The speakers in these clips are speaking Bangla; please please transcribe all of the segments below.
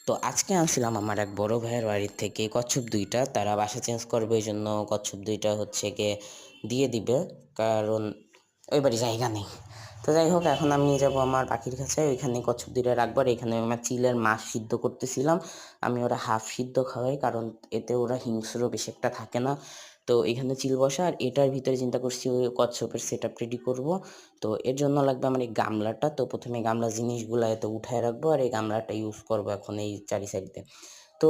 তো আজকে আনছিলাম আমার এক বড় ভাইয়ের বাড়ির থেকে কচ্ছপ ২ টা। তারা বাসা চেঞ্জ করবে এইজন্য কচ্ছপ ২ টা হচ্ছে গিয়ে দিয়ে দিবে। কারণ ওই বাড়ি জায়গা নেই। তো যাই হোক এখন আমি যাবো আমার পাখির কাছে ওইখানে কচ্ছপ ২ টা রাখবো। আর এখানে আমার চিলের মাছ সিদ্ধ করতেছিলাম। আমি ওরা হাফ সিদ্ধ খাওয়াই কারণ এতে ওরা হিংস্র বেশি একটা থাকে না। তো এখানে চিল বসা আর এটার ভিতরে চিন্তা করছি ওই কচ্ছপের সেটআপ রেডি করব। তো এর জন্য লাগবে আমার এই গামলাটা। তো ১ম এ গামলার জিনিসগুলা এতে উঠায় রাখবো আর এই গামলাটা ইউজ করবো এখন এই ৪ সাইড দিয়ে। তো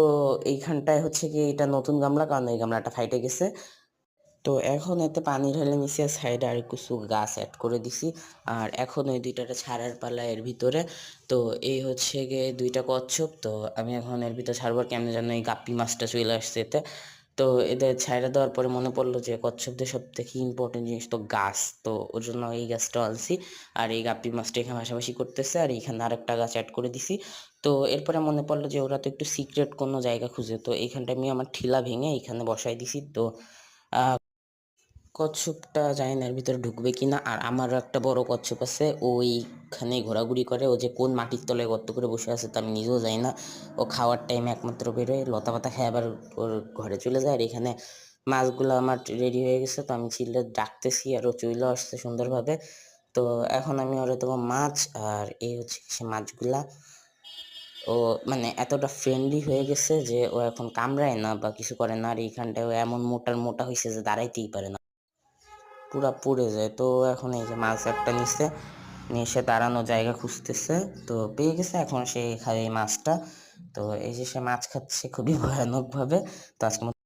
এইখানটায় হচ্ছে গিয়ে এটা নতুন গামলা কারণ এই গামলাটা ফাইটে গেছে। তো এখন এতে পানি ঢেলে নিছি আর সাইডে আর কিছু গাছ এড করে দিছি। আর এখন ওই ২ টারে ছাড়ার পালা এর ভিতরে। তো এই হচ্ছে গিয়ে ২ টা কচ্ছপ। তো আমি এখন এর ভিতরে ছাড়বো আর কেমনে যেন এই গাপ্পি মাছটা চইলা আসছে এতে। তো এদের ছাইড়া দেওয়ার পরে মনে পড়লো যে কচ্ছপদের সবথেকে ইম্পোর্টেন্ট জিনিস তো গাছ। তো ওর জন্য এই গাছটাও আনছি। আর এই গাপ্পি মাছটা এখানে ভাসাভাসি করতেছে আর এইখানে আরেকটা গাছ এড করে দিছি। তো এরপরে মনে পড়লো যে ওরা তো একটু সিক্রেট কোনো জায়গা খুঁজে। তো এইখানটায় আমি আমার ঠিলা ভেঙে এইখানে বসায় দিছি। তো আ কচ্ছপটা জানি না এর ভিতরে ঢুকবে কিনা। আর আমারও একটা বড় কচ্ছপ আছে ওইখানে ঘোরাঘুরি করে। ও যে কোন মাটির তলায় গর্ত করে বসে আছে তা আমি নিজেও জানি না। ও খাওয়ার টাইমে একমাত্র বেরোয় লতাপাতা খায় আবার ওর ঘরে চলে যায়। আর এখানে মাছগুলো আমার রেডি হয়ে গেছে। তো আমি চিল্লে ডাকতেছি আর ও চইলেও আসছে সুন্দরভাবে। তো এখন আমি ওরে দেবো মাছ আর এই হচ্ছে সে মাছগুলা। ও মানে এতটা ফ্রেন্ডলি হয়ে গেছে যে ও এখন কামড়ায় না বা কিছু করে না। আর এইখানটায় ও এমন মোটার মোটা হইছে যে দাঁড়াইতেই পারে না। পুরা পুড়ে যায়। তো এখন এই যে মাছ একটা নিছে, নিয়ে সে দাঁড়ানোর জায়গা খুঁজতেছে। তো পেয়ে গেছে এখন সে খায় এই মাছটা। তো এই যে সে মাছ খাচ্ছে খুবই ভয়ানকভাবে। তো আজকের মতো